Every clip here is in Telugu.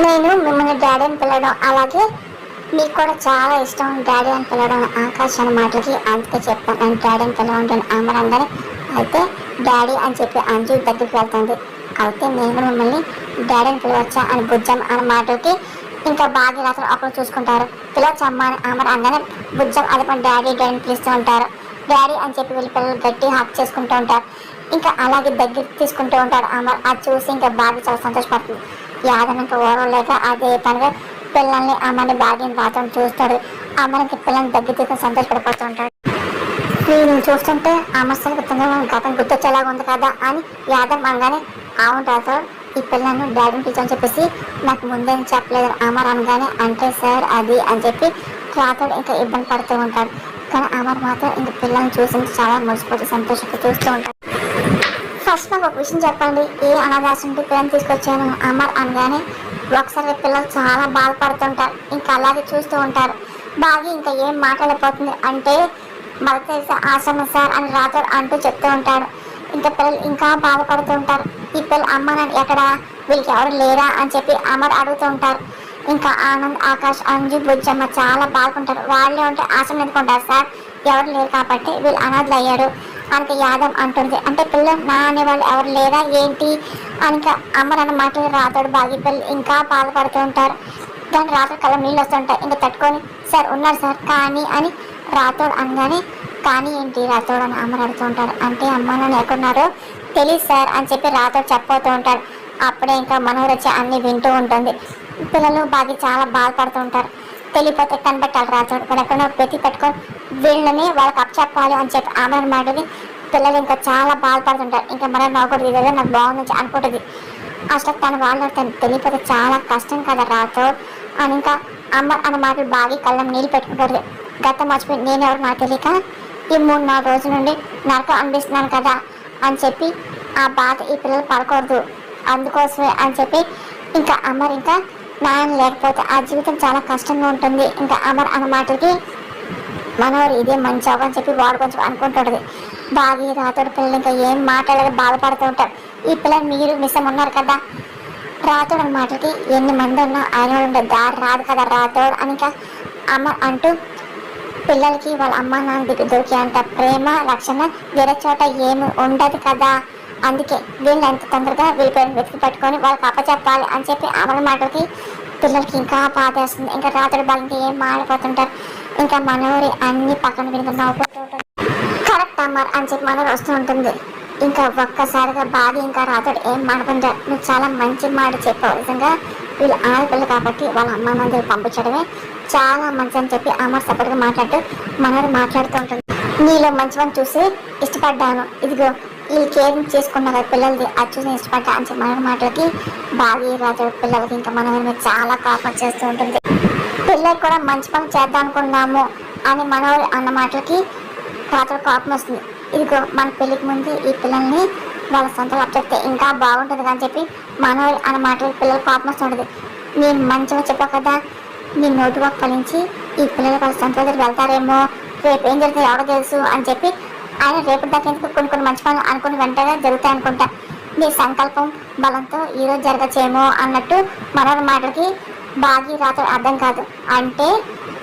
నేను మిమ్మల్ని డాడీ అని పిలవడం, అలాగే మీకు కూడా చాలా ఇష్టం డాడీ అని పిలవడం ఆకాష్ అనే మాటలకి అందుకే చెప్తాను నేను డాడీ అని పిలవంటాను అమరంగానే. అయితే డాడీ అని చెప్పి అంజు దగ్గరికి వెళ్తుంది. అయితే నేను కూడా మిమ్మల్ని డాడీ అని పిలవచ్చా అని బుజ్జం అనే మాటలకి ఇంకా బాగా రాత్రి ఒకరు చూసుకుంటారు. పిలవచ్చమ్మ అని అమర్ అనగానే బుజ్జం అది మన డాడీ డాడీని పిలుస్తూ ఉంటారు. డాడీ అని చెప్పి వీళ్ళ పిల్లలు గట్టి హక్ చేసుకుంటూ ఉంటారు. ఇంకా అలాగే దగ్గరికి తీసుకుంటూ ఉంటాడు అమర్. అది చూసి ఇంకా బాగా చాలా సంతోషపడుతుంది. యాదవ్ ఇంకా ఓరలేక అదే పనిగా పిల్లల్ని అమ్మని బాగా రాత్రం చూస్తాడు. అమ్మకి పిల్లల్ని దగ్గర తీసుకుని సంతోషపడిపోతూ ఉంటాడు. వీళ్ళని చూస్తుంటే అమర్సలు గతం గుర్తొచ్చేలాగా ఉంది కదా అని యాదవ్ అనగానే అవును రాథోడ్ ఈ పిల్లలను డాడీని పిలిచని చెప్పేసి నాకు ముందేం చెప్పలేదు అమర్ అనగానే అంటే సార్ అది అని చెప్పి రాథోడ్ ఇంకా ఇబ్బంది పడుతూ ఉంటాడు. కానీ అమర్ మాత్రం ఇంక పిల్లల్ని చూసి చాలా మురిసిపోతూ సంతోషంగా చూస్తూ ఉంటాడు. ఫస్ట్ నాకు ఒక విషయం చెప్పండి, ఏ అనాథాశ్రమంకి పిల్లల్ని తీసుకొచ్చాను అమర్ అనగానే ఒకసారి పిల్లలు చాలా బాధపడుతుంటారు. ఇంకా అలాగే చూస్తూ ఉంటారు. బాగా ఇంకా ఏం మాట్లాడకపోతుంది అంటే మళ్ళీ తెలిసి ఆశ్రమం సార్ అని రాథోడ్ అంటూ చెప్తూ ఉంటాడు. ఇంకా పిల్లలు ఇంకా బాధపడుతూ ఉంటారు. ఈ పిల్లలు అమ్మ నాన్న ఎక్కడ, వీళ్ళకి ఎవరు లేరా అని చెప్పి అమర్ అడుగుతూ ఉంటారు. ఇంకా ఆనంద్ ఆకాష్ అంజు బుజ్జమ్మ చాలా బాధపడతారు. వాళ్ళే ఉంటే ఆశ్రమం ఎందుకుంటారు సార్, ఎవరు లేరు కాబట్టి వీళ్ళు అనాథలు అయ్యారు అని యాదవ్ అంటుంది. అంటే పిల్లలు నా అనేవాళ్ళు ఎవరు లేరా ఏంటి అని ఇంకా అమర్ అన్న మాటలు రాథోడ్ బాగి పిల్లలు ఇంకా బాధపడుతూ ఉంటారు. దాని రాత్రి కళ్ళ నీళ్ళు వస్తుంటాయి. ఇంకా తట్టుకొని సార్ ఉన్నారు సార్ కానీ అని రాథోడ్ అనగానే కానీ ఏంటి రాథోడ్ అని అమర్ అడుగుతూ ఉంటాడు. అంటే అమ్మ నాన్న ఎక్కడున్నారో తెలియదు సార్ అని చెప్పి రాథోడ్ చెప్పబోతూ ఉంటాడు. అప్పుడే ఇంకా మనోహర్ వచ్చి అన్ని వింటూ ఉంటుంది. పిల్లలు బాగా చాలా బాధపడుతూ ఉంటారు. తెలియపోతే కనిపెట్టాలి రాథోడ్ వాళ్ళు ఎక్కడో పెట్టి పెట్టుకొని వీళ్ళని వాళ్ళకి అప్ చెప్పాలి అని చెప్పి అమర్ మాటని పిల్లలు ఇంకా చాలా బాధపడుతుంటారు. ఇంకా మనం నవ్వుకూడదు ఇదేదో నాకు బాగుంది అనుకుంటుంది. అసలు తన వాళ్ళు తను తెలియపోతే చాలా కష్టం కదా రాథోడ్ అని ఇంకా అమ్మ అన్న మాటలు బాగా కళ్ళం నీళ్ళు పెట్టుకుంటారు. గతం మర్చిపోయి నేనెవరు నాకు తెలియక ఈ 3-4 రోజుల నుండి నరకం అనిపిస్తున్నాను కదా అని చెప్పి ఆ బాధ ఈ పిల్లలు పడకూడదు అందుకోసమే అని చెప్పి ఇంకా అమర్ ఇంకా నాయన లేకపోతే ఆ జీవితం చాలా కష్టంగా ఉంటుంది. ఇంకా అమర్ అన్న మాటలకి మనోరు ఇదే మంచి అని చెప్పి వాడు కొంచెం అనుకుంటుంది. బాగా రాథోడ్ పిల్లలు ఇంకా ఏం మాట్లాడక బాధపడుతూ ఉంటారు. ఈ పిల్లలు మీరు మిస్సం ఉన్నారు కదా రాథోడ్ అన్న మాటలకి ఎన్ని మంది ఉన్నా ఆయన ఉండే దారి రాదు కదా రాథోడ్ అని ఇంకా అమర్ అంటూ పిల్లలకి వాళ్ళ అమ్మ నాన్న దొరికేంత ప్రేమ రక్షణ వేరే చోట ఏమి ఉండదు కదా, అందుకే వీళ్ళు ఎంత తొందరగా వీళ్ళ పేరుని వెతికి పట్టుకొని వాళ్ళకి అప్పచెప్పాలి అని చెప్పి అమల మాటలకి పిల్లలకి ఇంకా బాధేస్తుంది. ఇంకా రాత్రి బాగా ఏం మాడిపోతుంటారు. ఇంకా మనోరి అన్ని పక్కన వినుక నవ్వుకుంటూ ఉంటారు. కరెక్ట్ అమ్మారు అని చెప్పి మనోరు వస్తూ ఉంటుంది. ఇంకా ఒక్కసారిగా బాగా ఇంకా రాత్రి ఏం మాడుకుంటారు. నువ్వు చాలా మంచి మాట చెప్పావు, నిజంగా వీళ్ళు ఆడపిల్లలు కాబట్టి వాళ్ళ అమ్మ నాన్న పంపించడమే చాలా మంచి అని చెప్పి అమ్మ సపరేట్గా మాట్లాడుతూ మనోడు మాట్లాడుతూ ఉంటుంది. నీలో మంచివని చూసి ఇష్టపడ్డాను, ఇదిగో వీళ్ళు కేరింగ్ చేసుకున్నారు పిల్లలది అది చూసి ఇష్టపడ్డా అని చెప్పి మనోడి మాటలకి బాగా రాజు పిల్లలకి ఇంకా మనోడి మీద చాలా కోపం చేస్తూ ఉంటుంది. పిల్లలకి కూడా మంచి పని చేద్దాం అనుకున్నాము అని మనోడు అన్న మాటలకి రాత్రి కోపం వస్తుంది. ఇదిగో మన పెళ్లికి ముందు ఈ పిల్లల్ని వాళ్ళ సొంతగా అప్పచెప్తే ఇంకా బాగుంటుంది అని చెప్పి మనోడు అన్న మాటలకి పిల్లలు కోపం వస్తుంటుంది. నేను మంచిగా చెప్పావు కదా, నీ నోటి ఒక్క ఫలించి ఈ పిల్లలు వాళ్ళ సొంత దగ్గరికి వెళ్తారేమో, రేపు ఏం జరుగుతుందో ఎవడో తెలుసు అని చెప్పి ఆయన రేపు దాకా కొన్ని మంచి పనులు అనుకుని వెంటనే జరుగుతాయి అనుకుంటా, నీ సంకల్పం బలంతో ఈరోజు జరగచ్చేమో అన్నట్టు మనోహరి మాటలకి బాగి రాత్రి అర్థం కాదు. అంటే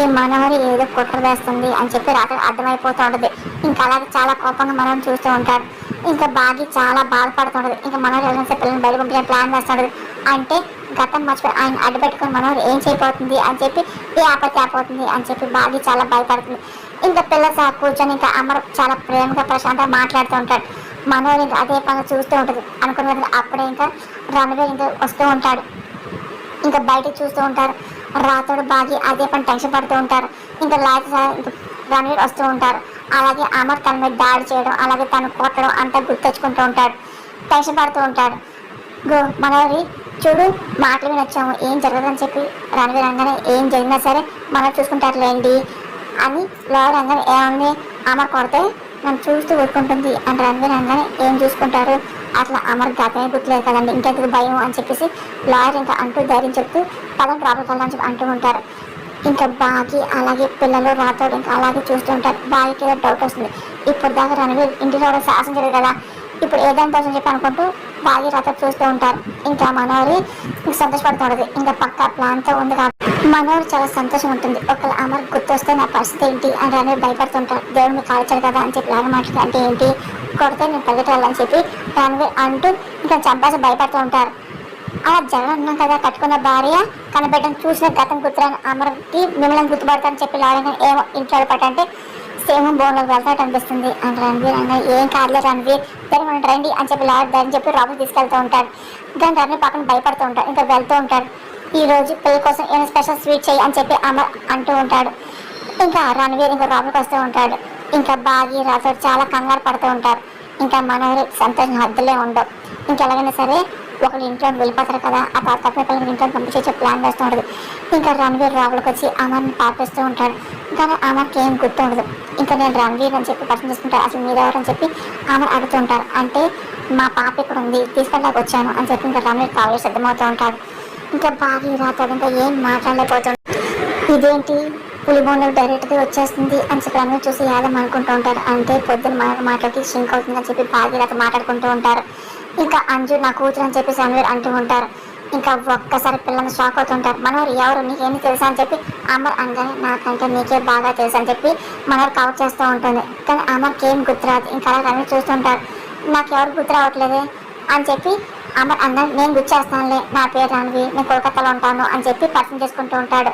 ఈ మనోహరి ఏదో కుట్ర వేస్తుంది అని చెప్పి రాత్రి అర్థమైపోతూ ఉంటుంది. ఇంకా అలాగే చాలా కోపంగా మనోహరి చూస్తూ ఉంటాడు. ఇంకా బాగి చాలా బాధపడుతుంటుంది. ఇంకా మనోహరి వెళ్ళిన పిల్లల్ని బయట పంపించే ప్లాన్ వేస్తుంటుంది. అంటే గతం మర్చిపోయి ఆయన అడ్డుపెట్టుకుని మనోహరి ఏం చేయబోతుంది అని చెప్పి ఏ ఆపత్తి ఆపోతుంది అని చెప్పి బాగి చాలా భయపడుతుంది. ఇంకా పిల్లలు సహా కూర్చొని ఇంకా అమర్ చాలా ప్రేమగా ప్రశాంతంగా మాట్లాడుతూ ఉంటాడు. మనోహరి ఇంకా అదే పని చూస్తూ ఉంటుంది. అనుకున్న అప్పుడే ఇంకా రణవీర్ ఇంకా వస్తూ ఉంటాడు. ఇంకా బయటకు చూస్తూ ఉంటారు. రాతోడు బాగి అదే పని టెన్షన్ పడుతూ ఉంటారు. ఇంకా లాస్ట్ ఇంకా రణవీర్ వస్తూ ఉంటారు. అలాగే అమర్ తన మీద దాడి చేయడం అలాగే తను కొట్టడం అంతా గుర్తెచ్చుకుంటూ ఉంటాడు. టెన్షన్ పడుతూ ఉంటాడు. మనోహరి చూడు మాటలు వినొచ్చాము ఏం జరగదని చెప్పి రణవీర్ అనగానే ఏం జరిగినా సరే మనం చూసుకుంటారులేండి అని లోవర్ అనగానే ఏమని అమర్ కొడితే నన్ను చూస్తూ ఊరుకుంటుంది అని రణవీర్ అనగానే ఏం చూసుకుంటారు అట్లా అమర్ గతమే గుర్తులేదు కదండి ఇంకెందుకు భయం అని చెప్పేసి లాయర్ ఇంకా అంటూ ధైర్యం చెప్తూ పదం ప్రాబ్లం కలని చెప్పి అంటూ ఉంటారు. ఇంకా బాగి అలాగే పిల్లలు రాతోడు ఇంకా అలాగే చూస్తూ ఉంటారు. బాగికి ఏదో డౌట్ వస్తుంది. ఇప్పుడు దాకా రణవీర్ ఇంటిలో శాసనం జరిగింది కదా, ఇప్పుడు ఏదైనా కోసం చెప్పి అనుకుంటూ బాగా రథ చూస్తూ ఉంటారు. ఇంకా మనోహరి సంతోషపడుతుంటది. ఇంకా పక్క ప్లాన్తో ఉంది కాబట్టి మనోహరి చాలా సంతోషం ఉంటుంది. ఒకవేళ అమర్ గుర్తొస్తే నా పరిస్థితి ఏంటి అని రణవీర్ భయపడుతుంటారు. దేవుడిని కాల్చాడు కదా అని చెప్పి లాగా మాట్లాడి అంటే ఏంటి కొడితే నేను పరిగెట్టాలని చెప్పి రణవీర్ అంటూ ఇంకా చంపేసి భయపడుతూ ఉంటారు. అలా జగన్ కదా కట్టుకున్న భార్య కనబెట్టని చూసిన గతం గుర్తురాని అమర్కి మిమ్మల్ని గుర్తుపడతానని చెప్పి లాగా ఏమో ఇంట్లో పట్టంటే సేమ్ బోన్లోకి వెళ్తాడు అనిపిస్తుంది అని రణవీర్ అన్న ఏం కాదులే రణవీర్ దాన్ని మనం రండి అని చెప్పి లాడని చెప్పి రాబుల్ తీసుకెళ్తూ ఉంటాడు. దాని రణవీర్ పక్కన భయపడుతూ ఉంటాడు. ఇంకా వెళ్తూ ఉంటాడు. ఈ రోజు పిల్లల కోసం ఏమైనా స్పెషల్ స్వీట్ చేయి అని చెప్పి అమర్ అంటూ ఉంటాడు. ఇంకా రణవీర్ ఇంకా రాబుల్కి వస్తూ ఉంటాడు. ఇంకా బాగి రాతో చాలా కంగారు పడుతూ ఉంటారు. ఇంకా మనోహరి సంతోషం హద్దులే ఉండవు. ఇంకెలాగైనా సరే ఒకళ్ళు ఇంట్లో వెళ్ళిపోతారు కదా ఆ తప్పని పిల్లలు ఇంట్లో పంపించే ప్లాన్ వేస్తూ ఉంటుంది. ఇంకా రణవీర్ రాబుల్కి వచ్చి అమర్ని పాపిస్తూ ఉంటాడు. కానీ అమర్కి ఏం గుర్తు ఉండదు. ఇంకా నేను రణవీర్ అని చెప్పి పరిచయం చేసుకుంటాను. అసలు మీరెవరని చెప్పి అమర్ అడుగుతుంటారు. అంటే మా పాప ఇక్కడ ఉంది తీసుకెళ్ళడానికి వచ్చాను అని చెప్పి ఇంకా రణవీర్ కావాలి సిద్ధమవుతూ ఉంటాడు. ఇంకా బాగా రాతాడు. ఇంకా ఏం మాట్లాడలేకపోతాడు. ఇదేంటి పులిబోన్లకు డైరెక్ట్గా వచ్చేస్తుంది అని చెప్పి రణవీర్ చూసి యాదం అనుకుంటూ ఉంటారు. అంటే పొద్దున్న మనకు మాట్లాడి షింక్ అవుతుందని చెప్పి భాగీరథ మాట్లాడుకుంటూ ఉంటారు. ఇంకా అంజు నా కూతురు అని చెప్పి రణవీర్ అంటూ ఉంటారు. ఇంకా ఒక్కసారి పిల్లల్ని షాక్ అవుతుంటారు. మనోహర్ ఎవరు నీకేమి తెలుసా అని చెప్పి అమర్ అనగానే నాకంటే నీకే బాగా తెలుసు అని చెప్పి మనోహర్ కవర్ చేస్తూ ఉంటుంది. కానీ అమర్కి ఏం గుర్తురాదు. ఇంకా అలా రణవీర్ చూస్తుంటారు. నాకు ఎవరు గుర్తు రావట్లేదే అని చెప్పి అమర్ అందరూ నేను గుర్చేస్తానులే నా పేరు రణవీర్ నేను కోల్కతాలో ఉంటాను అని చెప్పి పరిచయం చేసుకుంటూ ఉంటాడు.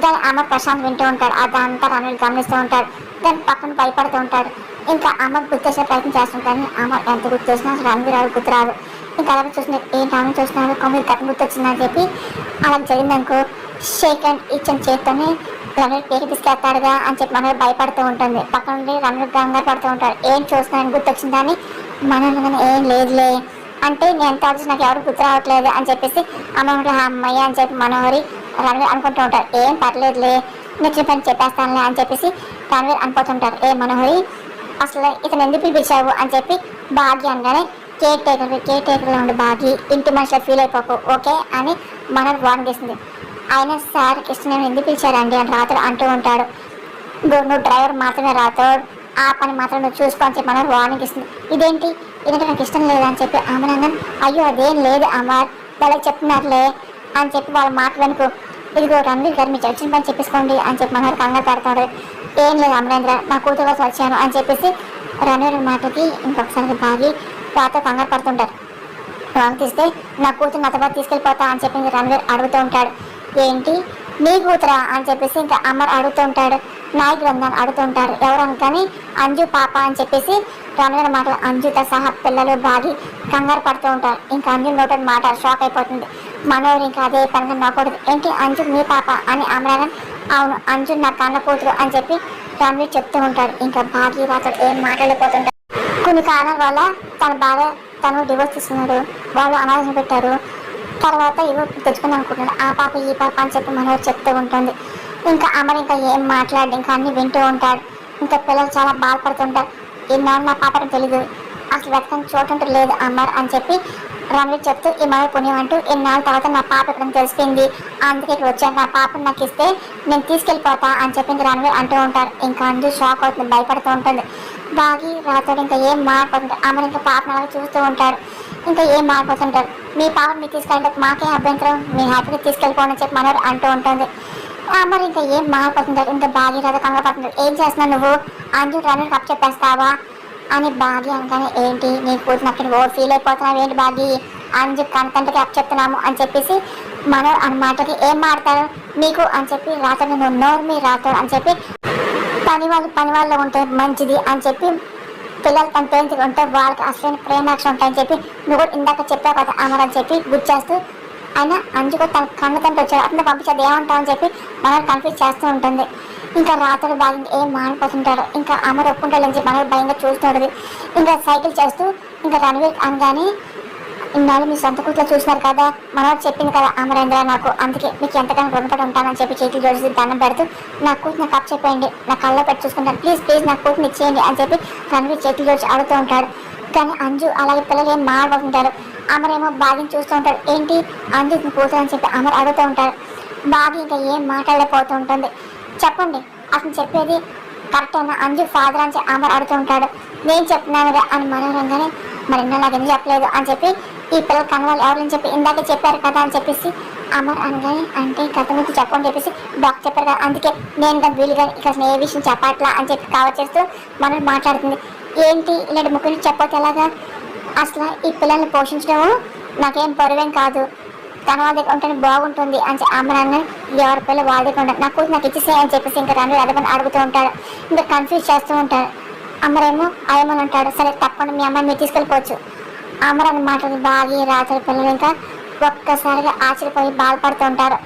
దాన్ని అమర్ ప్రశాంత్ వింటూ ఉంటాడు. అదంతా రణవీర్ గమనిస్తూ ఉంటాడు. దాని పక్కన భయపడుతూ ఉంటాడు. ఇంకా అమర్ గుర్తేసే ప్రయత్నం చేస్తుంటాను. అమర్ ఎంత గుర్తు చేసినా రణవీర్ ఎవరు గుర్తురాదు. ఇంకా అలాగే చూసిన ఏంటి ఆమె చూస్తున్నాడు కొమ్మిది కథ గుర్తొచ్చిందని చెప్పి అలా జరిగిందనుకో షేక్ అండ్ ఇచ్చిన చేత్తోనే రణవీర్ పేరు తీసుకెళ్తాడుగా అని చెప్పి మనోహర్ భయపడుతూ ఉంటుంది. పక్కన నుండి రణవీర్ కంగారు పడుతూ ఉంటాడు. ఏం చూస్తున్నాను గుర్తొచ్చిందని మనోహర్ ఏం లేదులే అంటే నేను ఎంత ఆలోచించి నాకు ఎవరు గుర్తు రావట్లేదు అని చెప్పేసి అమ్మాయి అని చెప్పి మనోహరి రణవీర్ అనుకుంటూ ఉంటారు. ఏం పర్లేదులే నచ్చిన పని చెప్పేస్తానులే అని చెప్పేసి రణవీర్ అనుకుంటుంటారు. ఏ మనోహరి అసలు ఇతను ఎందుకు పిలిపించావు అని చెప్పి భాగ్య అనగానే కేర్ టేకర్లో ఉండి బాగి ఇంటి మనిషిలో ఫీల్ అయిపోకు ఓకే అని మనోహర్ వార్న్ చేసింది. ఆయన సార్ కృష్ణ ఎందుకు పిలిచారండి అని రాత్రి అంటూ ఉంటాడు. నువ్వు డ్రైవర్ మాత్రమే రాతాడు ఆ పని మాత్రం నువ్వు చూసుకో అని చెప్పి మనోహర్ వార్నింగ్ ఇస్తుంది. ఇదేంటి ఇదంటే నాకు ఇష్టం లేదని చెప్పి అమనంగా అయ్యో అదేం లేదు అమర్ వాళ్ళకి చెప్తున్నారులే అని చెప్పి వాళ్ళ మాట వెనుక ఇదిగో రణవీర్ గారు మీరు వచ్చిన పని చెప్పేసుకోండి అని చెప్పి మనోహర్ కంగారు పడతాడు. ఏం లేదు అమరేంద్ర నా కూతురు కోసం వచ్చాను అని చెప్పేసి రణవీర్ మాటకి ఇంకొకసారి బాగి రాతో కంగారు పడుతుంటారు. రాంగ్ తీస్తే నా కూతురు నాతో పాటు తీసుకెళ్ళిపోతా అని చెప్పి రణవీర్ అడుగుతూ ఉంటాడు. ఏంటి నీ కూతురా అని చెప్పేసి ఇంకా అమర్ అడుగుతూ ఉంటాడు. నాయక్ రంజాన్ అడుగుతుంటారు ఎవరని కానీ అంజు పాప అని చెప్పేసి రణవీర్ మాటలు అంజుతో సహా పిల్లలు బాగి కంగారు పడుతూ ఉంటారు. ఇంకా అంజు నోట మాట షాక్ అయిపోతుంది. మనోహర్ ఇంకా అదే పనిగా నవ్వకూడదు ఏంటి అంజు మీ పాప అని అమరాన్ అవును అంజు నా కన్న కూతురు అని చెప్పి రణవీర్ చెప్తూ ఉంటాడు. ఇంకా బాగి రాత్రి ఏం మాట్లాడిపోతుంటారు. కొన్ని కారణాల వల్ల తను డివోర్స్ తీసుకున్నాడు. వాళ్ళు అనాథం పెట్టారు. తర్వాత ఇవో తెచ్చుకుందాం అనుకుంటున్నాడు. ఆ పాప ఈ పాప అని చెప్పి మనోహర్ చెప్తూ ఉంటుంది. ఇంకా అమర్ ఇంకా ఏం మాట్లాడి ఇంకా అన్ని వింటూ ఉంటాడు. ఇంకా పిల్లలు చాలా బాధపడుతుంటారు. ఈనాడు నా పాపని తెలీదు అసలు వెతకని చోటు లేదు అమర్ అని చెప్పి రణవీర్ చెప్తూ ఈ మనోహర్ పుణ్యం అంటూ ఇన్నాళ్ళ తర్వాత నా పాప ఇక్కడ తెలిసిపోయింది అందుకే ఇక్కడ వచ్చాను నా పాపను నాకు ఇస్తే నేను తీసుకెళ్ళిపోతా అని చెప్పి రణవీర్ అంటూ ఉంటారు. ఇంకా అందు షాక్ అవుతుంది భయపడుతూ ఉంటుంది. బాగి రాతాడు ఇంకా ఏం మారిపోతుంటాడు. అమర్ ఇంకా పాపను అలాగే చూస్తూ ఉంటాడు. ఇంకా ఏం మారిపోతుంటారు. మీ పాపను మీరు తీసుకెళ్ళి మాకేం అభ్యంతరం మీ హ్యాపీగా తీసుకెళ్ళిపోండి అని చెప్పి మనోహర్ అంటూ ఉంటుంది. మరి ఇంకా ఏం మారిపోతుంటారు. ఇంకా బాగి రాత కంగారు పడుతుంటారు. ఏం చేస్తున్నావు నువ్వు అంజు రణవీర్ కప్ చెప్పేస్తావా అని బాగి అనగానే ఏంటి నీ కూతురు అక్కడ ఓ ఫీల్ అయిపోతున్నావు ఏంటి బాగి అంజు కంటెంట్కి అప్ చెప్తున్నాము అని చెప్పేసి మనోహర్ అన్నమాటకి ఏం మాడతారు నీకు అని చెప్పి రాతాడు. నేను నోరు మీ రాతాడు అని చెప్పి పని వాళ్ళు ఉంటే మంచిది అని చెప్పి పిల్లలు తన పేరెంట్స్ ఉంటే వాళ్ళకి అసలు ప్రేమాక్షం ఉంటాయని చెప్పి నువ్వు కూడా ఇందాక చెప్పావు కదా అమర్ అని చెప్పి గుర్తు చేస్తూ ఆయన అంజుకు తన కన్ను తండ్రి వచ్చాడు అతను పంపించేది ఏమంటావు అని చెప్పి మనోహర్ కన్ఫ్యూజ్ చేస్తూ ఉంటుంది. ఇంకా రాత్రి బాగా ఏం మానిపోతుంటారు. ఇంకా అమర్ ఒప్పుకుంటాడని చెప్పి మనోహర్ భయంగా చూస్తుంటుంది. ఇంకా సైకిల్ చేస్తూ ఇంకా రణవీర్ అనగానే ఇన్నాళ్ళు మీ సొంత కూతురు చూసినారు కదా మనోహర్ చెప్పింది కదా అమరేంద్ర నాకు అందుకే మీకు ఎంతకైనా రుణపడి ఉంటానని చెప్పి చేతులు జోడిసి దండం పెడుతూ నా కూతురు నాకు కప్ చెప్పేయండి నా కళ్ళలో పెట్టి చూసుకుంటాను ప్లీజ్ నా కూతురు ఇచ్చేయండి అని చెప్పి రణవీర్ చేతులు జోడిచి అడుగుతూ ఉంటాడు. కానీ అంజు అలాగే పిల్లలు ఏం మాట్లాడుతుంటారు. అమర్ ఏమో బాగిని చూస్తూ ఉంటాడు. ఏంటి అంజు కూతురు అని చెప్పి అమర్ అడుగుతూ ఉంటాడు. బాగి ఇంకా ఏం మాట్లాడలేకపోతూ ఉంటుంది. చెప్పండి అతను చెప్పేది కరెక్ట్ అయినా అంజు ఫాదర్ అని అమర్ అడుగుతూ ఉంటాడు. నేను చెప్తున్నాను అని మనోరంగానే మరి నాకు ఎందుకు చెప్పలేదు అని చెప్పి ఈ పిల్లలు కనవాలి ఎవరని చెప్పి ఇందాకే చెప్పారు కదా అని చెప్పేసి అమర్ అనగానే అంటే గత ముందు చెప్పని చెప్పేసి డాక్టర్ చెప్పారు కదా అందుకే నేను కదా వీలుగా ఇక ఏ విషయం చెప్పట్లా అని చెప్పి కవర్ చేస్తూ మనం మాట్లాడుతుంది. ఏంటి ఇలాంటి ముగ్గురు చెప్పక ఎలాగా, అసలు ఈ పిల్లల్ని పోషించడం నాకేం బరువేం కాదు, తన వాళ్ళ దగ్గర ఉంటేనే బాగుంటుంది అని అమర్ అన్న ఎవరి పిల్లలు వాళ్ళ దగ్గర ఉంటారు నాకు నాకు ఇచ్చేసే అని చెప్పేసి ఇంకా రణవీర్ అదే అడుగుతూ ఉంటాడు. ఇంకా కన్ఫ్యూజ్ చేస్తూ ఉంటాడు. అమరేమో అయ్యమని అంటాడు సరే తప్పకుండా మీ అమ్మాయిని మీరు తీసుకెళ్ళిపోవచ్చు. అమర్ అని మాటలు బాగి రాత్రి పిల్లలు ఇంకా ఒక్కసారిగా ఆశ్చర్యపోయి బాధపడుతూ ఉంటారు.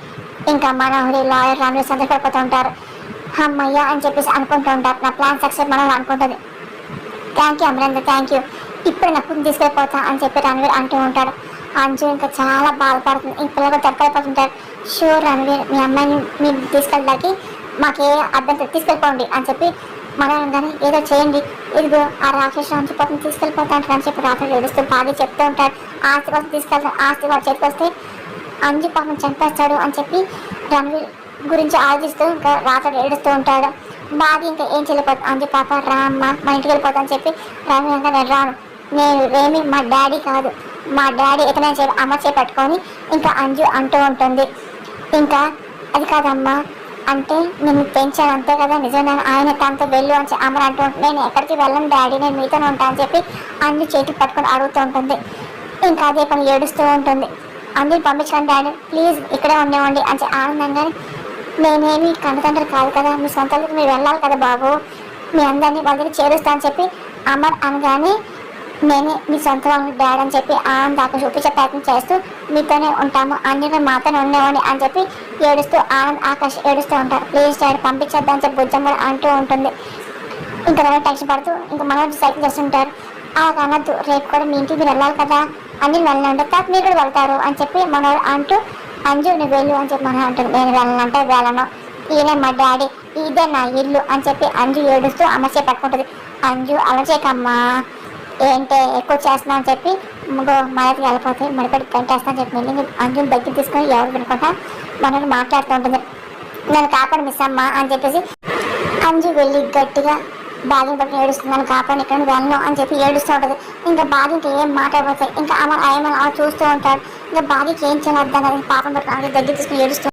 ఇంకా మనోహరి లాయర్ రణవీర్ సంతోషపడిపోతూ ఉంటారు. అమ్మయ్య అని చెప్పేసి అనుకుంటూ ఉంటారు. నా ప్లాన్ సక్సెస్ మనం అనుకుంటుంది. Thank you Amarendra thank you, ఇప్పుడు నాకు తీసుకెళ్ళిపోతా అని చెప్పి రణవీర్ అంటూ ఉంటాడు. అంజు ఇంకా చాలా బాధపడుతుంది. ఈ పిల్లలు తప్పైపోతుంటారు. షూర్ రణవీర్ మీ అమ్మాయిని మీరు తీసుకెళ్ళడానికి మాకే అభ్యంతరం తీసుకెళ్ళిపోండి అని చెప్పి మనం కానీ ఏదో చేయండి, ఇదిగో ఆ రాక్షసు అంచు పాపం తీసుకెళ్ళిపోతా అంటారు అని చెప్పి రాత్రి ఏడుస్తూ బాగా చెప్తూ ఉంటాడు. ఆస్తి కోసం తీసుకెళ్తాను, ఆస్తి వాడు చేతికి వస్తే అంజు పాపం చంపేస్తాడు అని చెప్పి రణవీర్ గురించి ఆలోచిస్తూ ఇంకా రాత్రి ఏడుస్తూ ఉంటాడు. బాగా ఇంకా ఏం చేయలేకపోతుంది. అంజు పాప రా అమ్మ మన ఇంటికి వెళ్ళిపోతా అని చెప్పి రణవీర్ ఇంకా నేను రాను, నేను ఏమి మా డాడీ కాదు, మా డాడీ ఎక్కడైనా చెప్పి అమ్మ చేపట్టుకొని ఇంకా అంజు అంటూ ఉంటుంది. ఇంకా అది కాదమ్మా అంటే నేను పెంచాను అంతే కదా నిజంగా ఆయన తనతో వెళ్ళు అని అమర్ అంటూ ఉంటుంది. నేను ఎక్కడికి వెళ్ళను డాడీ నేను మీతోనే ఉంటాను అని చెప్పి అన్ని చేతులు పట్టుకొని అడుగుతూ ఉంటుంది. ఇంకా అదే పని ఏడుస్తూ ఉంటుంది. అందరిని పంపించండి డాడీ ప్లీజ్ ఇక్కడే ఉండేవండి అని ఆనందంగానే నేనేమి కన్నతండ్రి కాదు కదా మీ సొంతలకు మీరు వెళ్ళాలి కదా బాబు, మీ అందరినీ వాళ్ళ దగ్గర చేరుస్తా అని చెప్పి అమర్ అనగానే నేనే మీ సొంత వాళ్ళని డాడీ అని చెప్పి ఆనంద్ ఆకాశ్ చూపించే ప్రయత్నం చేస్తూ మీతోనే ఉంటాము అన్ని మాతోనే ఉండేవాడిని అని చెప్పి ఏడుస్తూ ఆనంద్ ఆకాశ్ ఏడుస్తూ ఉంటారు. ప్లీజ్ డాడీ పంపించేద్దాం అని చెప్పి బుజ్జమ్మ అంటూ ఉంటుంది. ఇంకా టెన్షన్ పడుతూ ఇంకా మనోజ్ సైకిల్ చేస్తుంటారు. అలా అనద్దు రేపు కూడా మీ ఇంటికి మీరు వెళ్ళాలి కదా అన్ని వెళ్ళండి తర్వాత మీరు కూడా వెళ్తారు అని చెప్పి మనోజ్ అంటూ అంజు నువ్వు వెళ్ళు అని చెప్పి మనం అంటుంది. నేను వెళ్ళనంటే వెళ్ళను, ఈయనే మా డాడీ ఇదే నా ఇల్లు అని చెప్పి అంజు ఏడుస్తూ అమ్మచే పట్టుకుంటుంది. అంజు అలా చేయకమ్మా ఏంటే ఎక్కువ చేస్తున్నా అని చెప్పి మనకి వెళ్ళిపోతే మడిపడి కంటేస్తా అని చెప్పి వెళ్ళి అంజుని దగ్గర తీసుకొని ఎవరు వినుకుంటా మనల్ని మాట్లాడుతూ ఉంటుంది. నన్ను కాపాడు మిస్ అమ్మ అని చెప్పేసి అంజు వెళ్ళి గట్టిగా బాగా బట్టి ఏడుస్తున్నాను కాపాడు ఇక్కడ వెళ్ళను అని చెప్పి ఏడుస్తూ ఉంటుంది. ఇంకా బాగా ఏం మాట్లాడిపోతాయి. ఇంకా అమ్మ చూస్తూ ఉంటాడు. ఇంకా బాగా ఏం చేయాలి అర్థం కదా పాపం బట్టి దగ్గర తీసుకుని ఏడుస్తూ